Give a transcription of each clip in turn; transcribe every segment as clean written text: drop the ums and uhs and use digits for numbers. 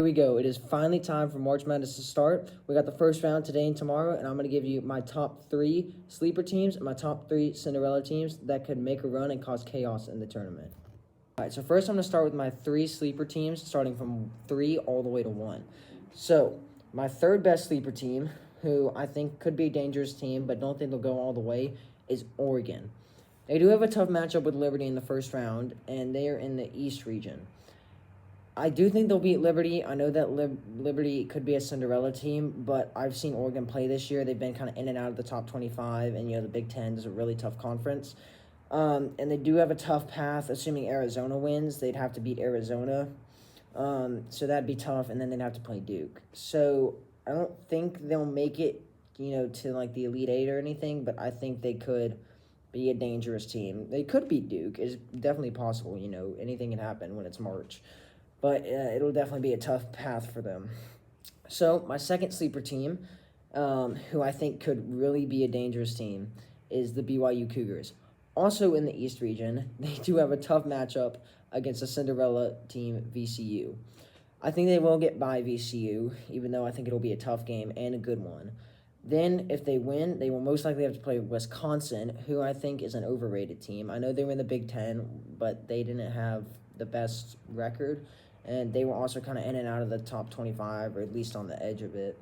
we go. It is finally time for March Madness to start. We got the first round today and tomorrow, and I'm going to give you my top 3 sleeper teams and my top 3 Cinderella teams that could make a run and cause chaos in the tournament. All right, so first I'm going to start with my 3 sleeper teams, starting from 3 all the way to 1. So, my third best sleeper team, who I think could be a dangerous team, but don't think they'll go all the way, is Oregon. They do have a tough matchup with Liberty in the first round, and they are in the East region. I do think they'll beat Liberty. I know that Liberty could be a Cinderella team, but I've seen Oregon play this year. They've been kind of in and out of the top 25, and, the Big Ten is a really tough conference. And they do have a tough path. Assuming Arizona wins, they'd have to beat Arizona. So that'd be tough, and then they'd have to play Duke. So I don't think they'll make it, to, like, the Elite Eight or anything, but I think they could be a dangerous team. They could beat Duke. It's definitely possible, anything can happen when it's March. But it'll definitely be a tough path for them. So my second sleeper team, who I think could really be a dangerous team, is the BYU Cougars. Also in the East region, they do have a tough matchup against a Cinderella team, VCU. I think they will get by VCU, even though I think it'll be a tough game and a good one. Then, if they win, they will most likely have to play Wisconsin, who I think is an overrated team. I know they were in the Big Ten, but they didn't have the best record. And they were also kind of in and out of the top 25, or at least on the edge of it.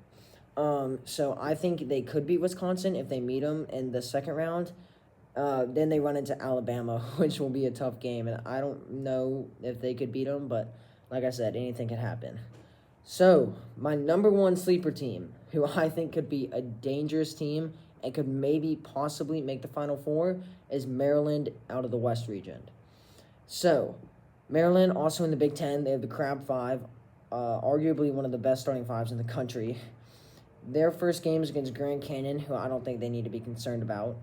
So I think they could beat Wisconsin if they meet them in the second round. Then they run into Alabama, which will be a tough game. And I don't know if they could beat them, but like I said, anything can happen. So my number 1 sleeper team, who I think could be a dangerous team and could maybe possibly make the Final Four, is Maryland out of the West region. So Maryland, also in the Big Ten, they have the Crab Five, arguably one of the best starting fives in the country. Their first game is against Grand Canyon, who I don't think they need to be concerned about.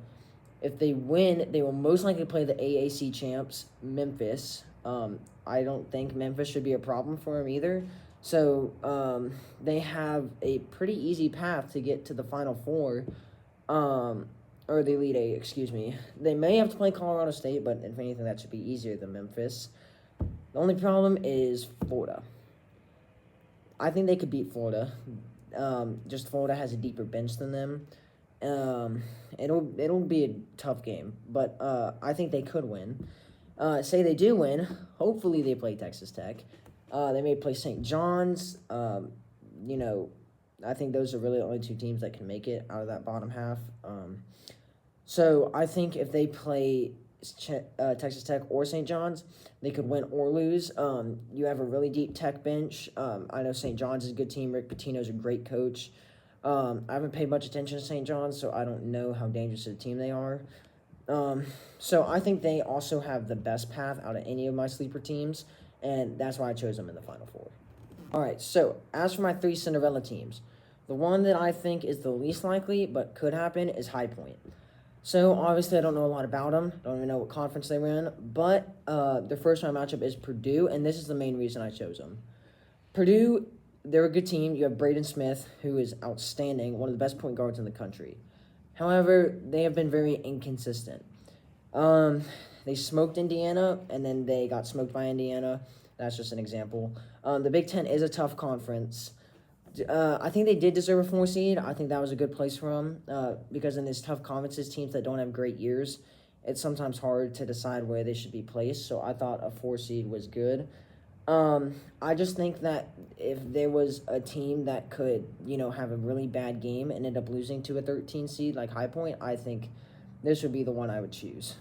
If they win, they will most likely play the AAC champs, Memphis. I don't think Memphis should be a problem for them either. So they have a pretty easy path to get to the Final Four, or the Elite Eight, excuse me. They may have to play Colorado State, but if anything, that should be easier than Memphis. The only problem is Florida. I think they could beat Florida. Just Florida has a deeper bench than them. It'll be a tough game, but I think they could win. Say they do win. Hopefully they play Texas Tech. They may play St. John's. I think those are really the only 2 teams that can make it out of that bottom half. So I think if they play Texas Tech or St. John's, they could win or lose. You have a really deep Tech bench. I know St. John's is a good team. Rick Pitino's a great coach. I haven't paid much attention to St. John's, so I don't know how dangerous a team they are. So I think they also have the best path out of any of my sleeper teams, and that's why I chose them in the Final Four. All right, so as for my 3 Cinderella teams, the one that I think is the least likely but could happen is High Point. So, obviously, I don't know a lot about them. Don't even know what conference they were in. But their first-round matchup is Purdue, and this is the main reason I chose them. Purdue, they're a good team. You have Braden Smith, who is outstanding, one of the best point guards in the country. However, they have been very inconsistent. They smoked Indiana, and then they got smoked by Indiana. That's just an example. The Big Ten is a tough conference. I think they did deserve a 4 seed. I think that was a good place for them because in these tough conferences, teams that don't have great years, it's sometimes hard to decide where they should be placed. So I thought a 4 seed was good. I just think that if there was a team that could, have a really bad game and end up losing to a 13 seed like High Point, I think this would be the one I would choose.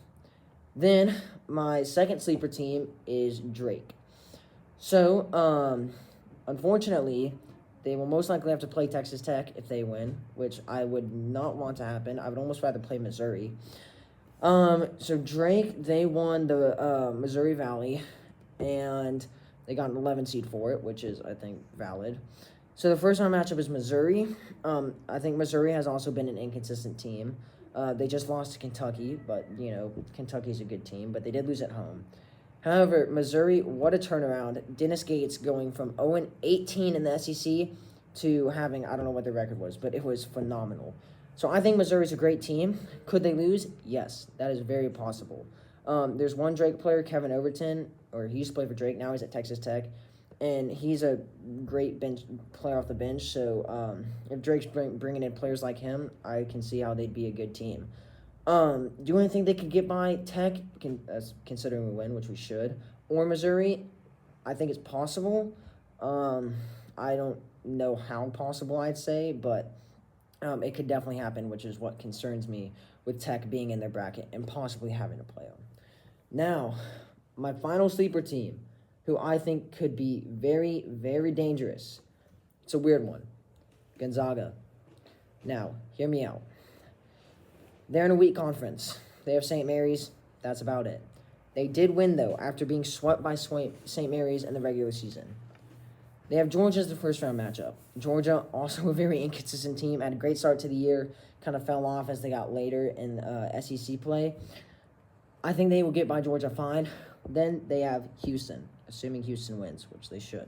Then my second sleeper team is Drake. So, unfortunately, they will most likely have to play Texas Tech if they win, which I would not want to happen. I would almost rather play Missouri. So Drake, they won the Missouri Valley, and they got an 11 seed for it, which is, I think, valid. So the first round matchup is Missouri. I think Missouri has also been an inconsistent team. They just lost to Kentucky, but, Kentucky's a good team, but they did lose at home. However, Missouri, what a turnaround. Dennis Gates going from 0-18 in the SEC to having, I don't know what their record was, but it was phenomenal. So I think Missouri's a great team. Could they lose? Yes, that is very possible. There's one Drake player, Kevin Overton, or he used to play for Drake, now he's at Texas Tech, and he's a great bench player off the bench. So if Drake's bringing in players like him, I can see how they'd be a good team. Do I think they could get by Tech, considering we win, which we should, or Missouri? I think it's possible. I don't know how possible I'd say, but it could definitely happen, which is what concerns me with Tech being in their bracket and possibly having to play them. Now, my final sleeper team, who I think could be very, very dangerous. It's a weird one. Gonzaga. Now, hear me out. They're in a weak conference. They have St. Mary's. That's about it. They did win, though, after being swept by St. Mary's in the regular season. They have Georgia as the first-round matchup. Georgia, also a very inconsistent team, had a great start to the year, kind of fell off as they got later in SEC play. I think they will get by Georgia fine. Then they have Houston, assuming Houston wins, which they should.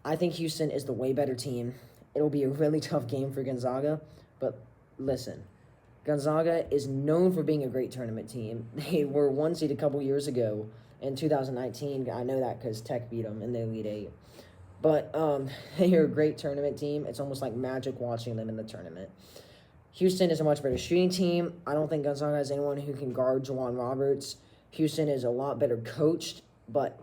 I think Houston is the way better team. It'll be a really tough game for Gonzaga, but listen, Gonzaga is known for being a great tournament team. They were one seed a couple years ago in 2019. I know that because Tech beat them in the Elite Eight. But they are a great tournament team. It's almost like magic watching them in the tournament. Houston is a much better shooting team. I don't think Gonzaga has anyone who can guard Juwan Roberts. Houston is a lot better coached, but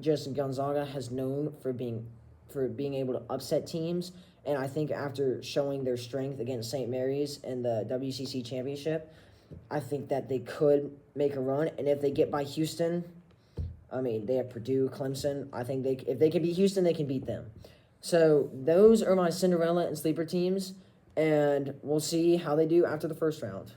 just Gonzaga has known for being able to upset teams. And I think after showing their strength against St. Mary's in the WCC championship, I think that they could make a run. And if they get by Houston, I mean, they have Purdue, Clemson. I think if they can beat Houston, they can beat them. So those are my Cinderella and sleeper teams, and we'll see how they do after the first round.